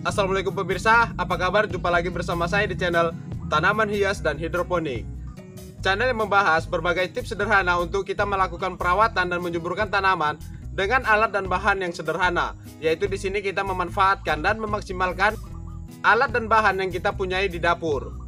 Assalamualaikum pemirsa, apa kabar? Jumpa lagi bersama saya di channel Tanaman Hias dan Hidroponik. Channel yang membahas berbagai tips sederhana untuk kita melakukan perawatan dan menyuburkan tanaman dengan alat dan bahan yang sederhana. Yaitu di sini kita memanfaatkan dan memaksimalkan alat dan bahan yang kita punyai di dapur.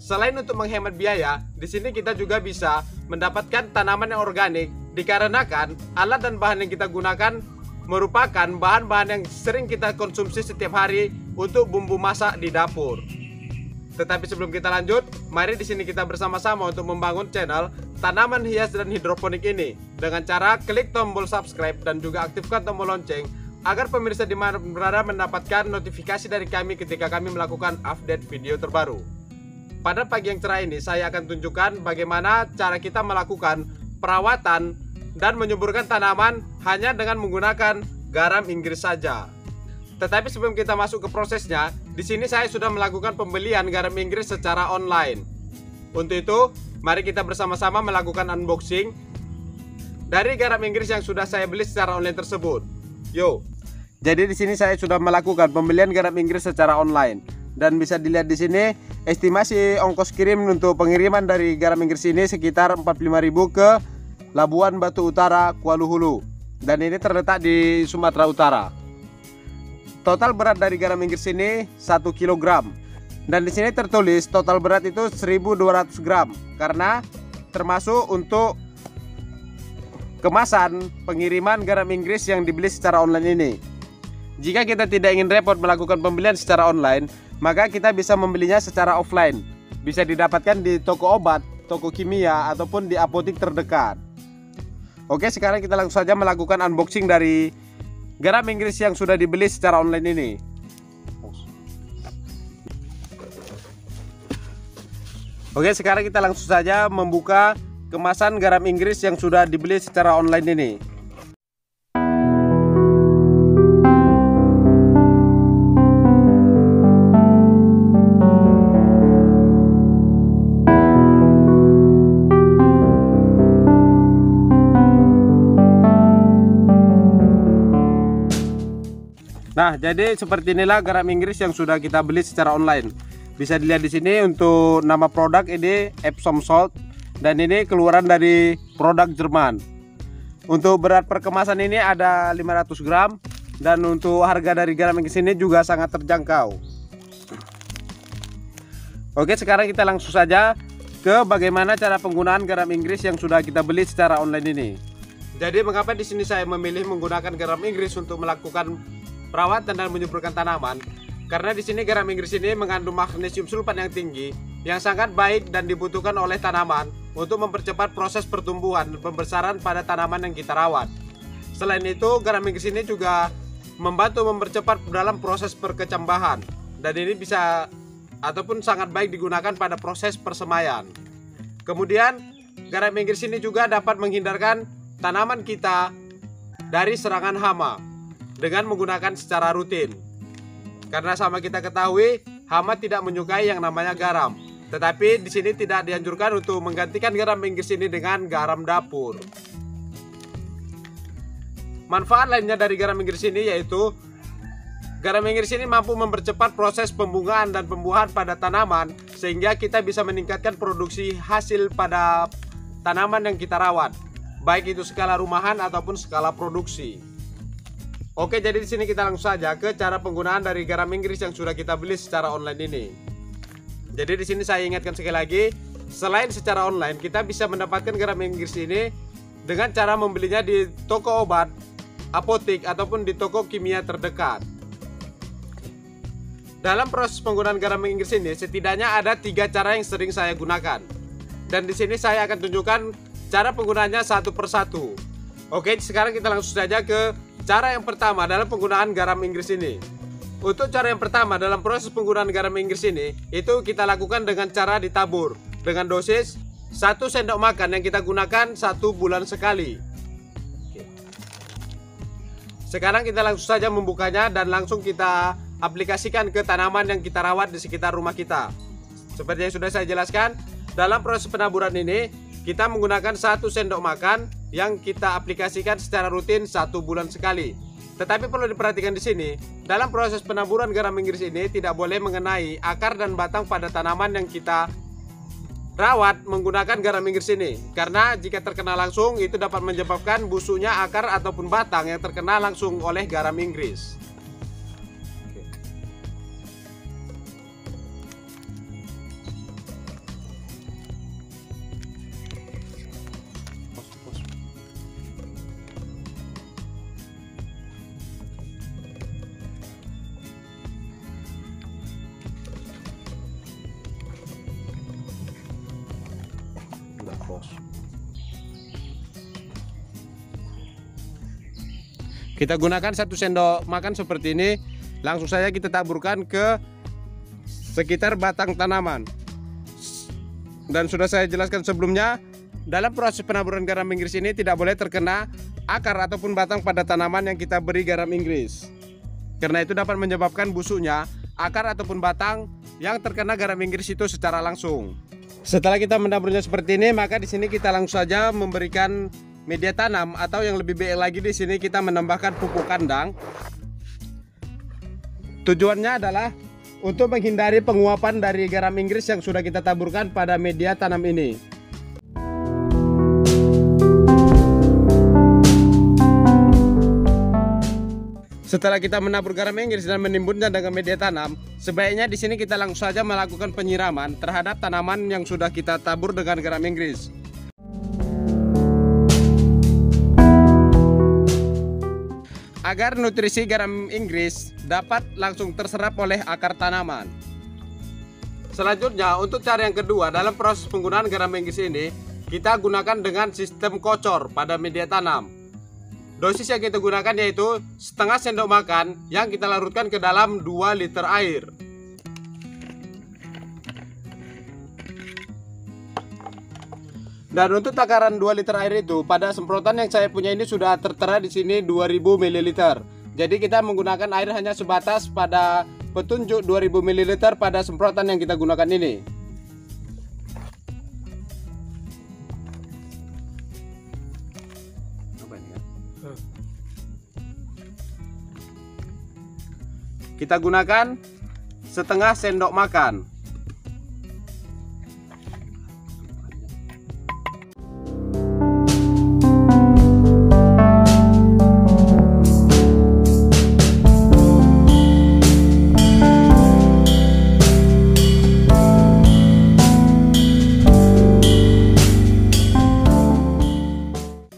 Selain untuk menghemat biaya, di sini kita juga bisa mendapatkan tanaman yang organik dikarenakan alat dan bahan yang kita gunakan merupakan bahan-bahan yang sering kita konsumsi setiap hari untuk bumbu masak di dapur. Tetapi sebelum kita lanjut, mari di sini kita bersama-sama untuk membangun channel Tanaman Hias dan Hidroponik ini dengan cara klik tombol subscribe dan juga aktifkan tombol lonceng agar pemirsa di mana berada mendapatkan notifikasi dari kami ketika kami melakukan update video terbaru. Pada pagi yang cerah ini saya akan tunjukkan bagaimana cara kita melakukan perawatan dan menyuburkan tanaman hanya dengan menggunakan garam Inggris saja. Tetapi sebelum kita masuk ke prosesnya, di sini saya sudah melakukan pembelian garam Inggris secara online. Untuk itu, mari kita bersama-sama melakukan unboxing dari garam Inggris yang sudah saya beli secara online tersebut. Yo. Jadi di sini saya sudah melakukan pembelian garam Inggris secara online. Dan bisa dilihat di sini estimasi ongkos kirim untuk pengiriman dari garam Inggris ini sekitar 45.000 ke Labuan Batu Utara, Kuala Hulu. Dan ini terletak di Sumatera Utara. Total berat dari garam Inggris ini 1 kg. Dan di sini tertulis total berat itu 1.200 gram karena termasuk untuk kemasan pengiriman garam Inggris yang dibeli secara online ini. Jika kita tidak ingin repot melakukan pembelian secara online, maka kita bisa membelinya secara offline. Bisa didapatkan di toko obat, toko kimia, ataupun di apotik terdekat. Oke, sekarang kita langsung saja melakukan unboxing dari garam Inggris yang sudah dibeli secara online ini. Oke, sekarang kita langsung saja membuka kemasan garam Inggris yang sudah dibeli secara online ini. Nah, jadi seperti inilah garam Inggris yang sudah kita beli secara online. Bisa dilihat di sini untuk nama produk ini Epsom Salt dan ini keluaran dari produk Jerman. Untuk berat per kemasan ini ada 500 gram dan untuk harga dari garam Inggris ini juga sangat terjangkau. Oke, sekarang kita langsung saja ke bagaimana cara penggunaan garam Inggris yang sudah kita beli secara online ini. Jadi mengapa di sini saya memilih menggunakan garam Inggris untuk melakukan perawatan dan menyuburkan tanaman? Karena di sini garam Inggris ini mengandung magnesium sulfat yang tinggi yang sangat baik dan dibutuhkan oleh tanaman untuk mempercepat proses pertumbuhan dan pembesaran pada tanaman yang kita rawat. Selain itu, garam Inggris ini juga membantu mempercepat dalam proses perkecambahan dan ini bisa ataupun sangat baik digunakan pada proses persemaian. Kemudian, garam Inggris ini juga dapat menghindarkan tanaman kita dari serangan hama dengan menggunakan secara rutin. Karena sama kita ketahui, hama tidak menyukai yang namanya garam. Tetapi di sini tidak dianjurkan untuk menggantikan garam Inggris ini dengan garam dapur. Manfaat lainnya dari garam Inggris ini yaitu garam Inggris ini mampu mempercepat proses pembungaan dan pembuahan pada tanaman sehingga kita bisa meningkatkan produksi hasil pada tanaman yang kita rawat, baik itu skala rumahan ataupun skala produksi. Oke, jadi di sini kita langsung saja ke cara penggunaan dari garam Inggris yang sudah kita beli secara online ini. Jadi di sini saya ingatkan sekali lagi, selain secara online, kita bisa mendapatkan garam Inggris ini dengan cara membelinya di toko obat, apotik, ataupun di toko kimia terdekat. Dalam proses penggunaan garam Inggris ini, setidaknya ada 3 cara yang sering saya gunakan. Dan di sini saya akan tunjukkan cara penggunaannya satu persatu. Oke, sekarang kita langsung saja ke cara yang pertama dalam penggunaan garam Inggris ini. Untuk cara yang pertama dalam proses penggunaan garam Inggris ini, itu kita lakukan dengan cara ditabur dengan dosis 1 sendok makan yang kita gunakan 1 bulan sekali. Sekarang kita langsung saja membukanya dan langsung kita aplikasikan ke tanaman yang kita rawat di sekitar rumah kita. Seperti yang sudah saya jelaskan, dalam proses penaburan ini kita menggunakan 1 sendok makan yang kita aplikasikan secara rutin 1 bulan sekali. Tetapi perlu diperhatikan di sini, dalam proses penaburan garam Inggris ini tidak boleh mengenai akar dan batang pada tanaman yang kita rawat menggunakan garam Inggris ini, karena jika terkena langsung itu dapat menyebabkan busuknya akar ataupun batang yang terkena langsung oleh garam Inggris. Kita gunakan 1 sendok makan seperti ini, langsung saja kita taburkan ke sekitar batang tanaman. Dan sudah saya jelaskan sebelumnya, dalam proses penaburan garam Inggris ini tidak boleh terkena akar ataupun batang pada tanaman yang kita beri garam Inggris, karena itu dapat menyebabkan busuknya akar ataupun batang yang terkena garam Inggris itu secara langsung. Setelah kita menaburnya seperti ini, maka di sini kita langsung saja memberikan media tanam, atau yang lebih baik lagi di sini kita menambahkan pupuk kandang. Tujuannya adalah untuk menghindari penguapan dari garam Inggris yang sudah kita taburkan pada media tanam ini. Setelah kita menabur garam Inggris dan menimbunnya dengan media tanam, sebaiknya di sini kita langsung saja melakukan penyiraman terhadap tanaman yang sudah kita tabur dengan garam Inggris. Agar nutrisi garam Inggris dapat langsung terserap oleh akar tanaman. Selanjutnya, untuk cara yang kedua dalam proses penggunaan garam Inggris ini, kita gunakan dengan sistem kocor pada media tanam. Dosis yang kita gunakan yaitu setengah sendok makan yang kita larutkan ke dalam 2 liter air. Dan untuk takaran 2 liter air itu, pada semprotan yang saya punya ini sudah tertera di sini 2000 ml. Jadi kita menggunakan air hanya sebatas pada petunjuk 2000 ml pada semprotan yang kita gunakan ini. Kita gunakan setengah sendok makan.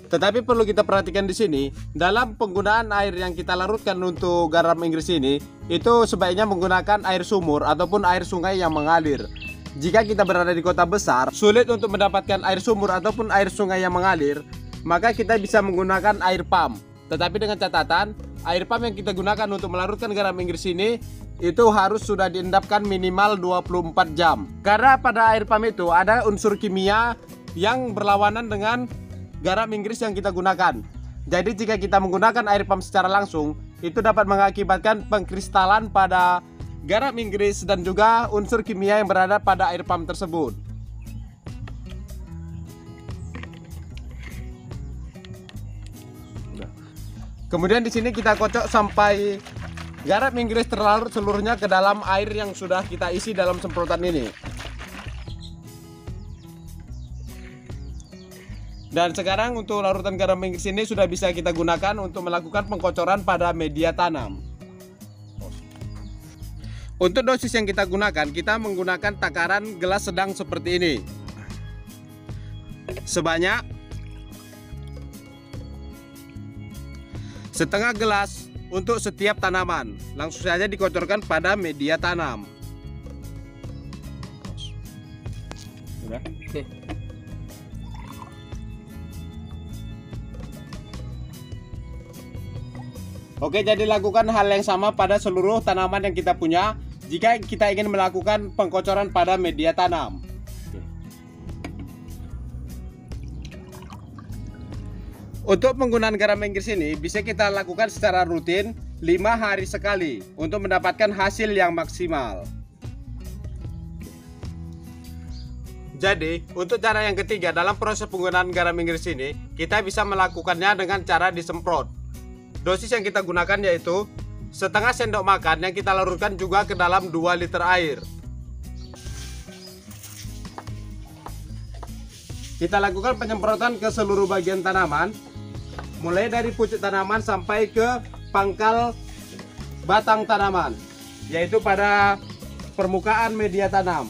Tetapi perlu kita perhatikan di sini, dalam penggunaan air yang kita larutkan untuk garam Inggris ini, itu sebaiknya menggunakan air sumur ataupun air sungai yang mengalir. Jika kita berada di kota besar, sulit untuk mendapatkan air sumur ataupun air sungai yang mengalir, maka kita bisa menggunakan air pump. Tetapi dengan catatan, air pump yang kita gunakan untuk melarutkan garam Inggris ini, itu harus sudah diendapkan minimal 24 jam. Karena pada air pump itu ada unsur kimia yang berlawanan dengan garam Inggris yang kita gunakan. Jadi jika kita menggunakan air pump secara langsung, itu dapat mengakibatkan pengkristalan pada garam Inggris dan juga unsur kimia yang berada pada air pump tersebut. Kemudian di sini kita kocok sampai garam Inggris terlarut seluruhnya ke dalam air yang sudah kita isi dalam semprotan ini. Dan sekarang untuk larutan garam Inggris ini sudah bisa kita gunakan untuk melakukan pengkocoran pada media tanam. Untuk dosis yang kita gunakan, kita menggunakan takaran gelas sedang seperti ini. Sebanyak setengah gelas untuk setiap tanaman. Langsung saja dikocorkan pada media tanam. Sudah? Oke. Oke, jadi lakukan hal yang sama pada seluruh tanaman yang kita punya jika kita ingin melakukan pengkocoran pada media tanam. Untuk penggunaan garam Inggris ini bisa kita lakukan secara rutin 5 hari sekali untuk mendapatkan hasil yang maksimal. Jadi, untuk cara yang ketiga dalam proses penggunaan garam Inggris ini, kita bisa melakukannya dengan cara disemprot. Dosis yang kita gunakan yaitu setengah sendok makan yang kita larutkan juga ke dalam 2 liter air. Kita lakukan penyemprotan ke seluruh bagian tanaman, mulai dari pucuk tanaman sampai ke pangkal batang tanaman, yaitu pada permukaan media tanam.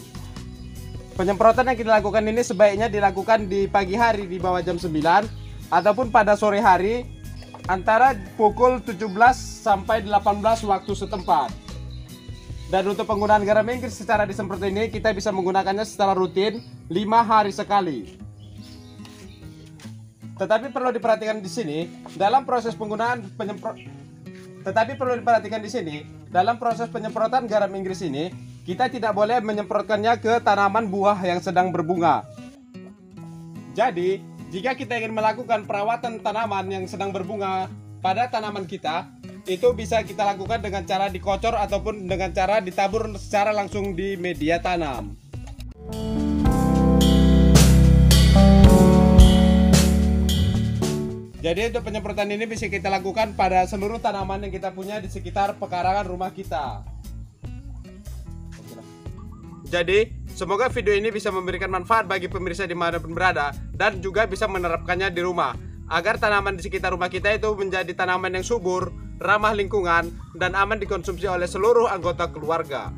Penyemprotan yang kita lakukan ini sebaiknya dilakukan di pagi hari di bawah jam 9 ataupun pada sore hari antara pukul 17 sampai 18 waktu setempat. Dan untuk penggunaan garam Inggris secara disemprot ini kita bisa menggunakannya secara rutin 5 hari sekali. Tetapi perlu diperhatikan di sini dalam proses penyemprotan garam Inggris ini kita tidak boleh menyemprotkannya ke tanaman buah yang sedang berbunga. Jadi, jika kita ingin melakukan perawatan tanaman yang sedang berbunga pada tanaman kita, itu bisa kita lakukan dengan cara dikocor ataupun dengan cara ditabur secara langsung di media tanam. Jadi untuk penyemprotan ini bisa kita lakukan pada seluruh tanaman yang kita punya di sekitar pekarangan rumah kita. Jadi semoga video ini bisa memberikan manfaat bagi pemirsa dimanapun berada dan juga bisa menerapkannya di rumah agar tanaman di sekitar rumah kita itu menjadi tanaman yang subur, ramah lingkungan, dan aman dikonsumsi oleh seluruh anggota keluarga.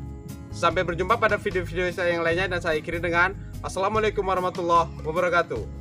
Sampai berjumpa pada video-video saya yang lainnya dan saya akhiri dengan Assalamualaikum warahmatullahi wabarakatuh.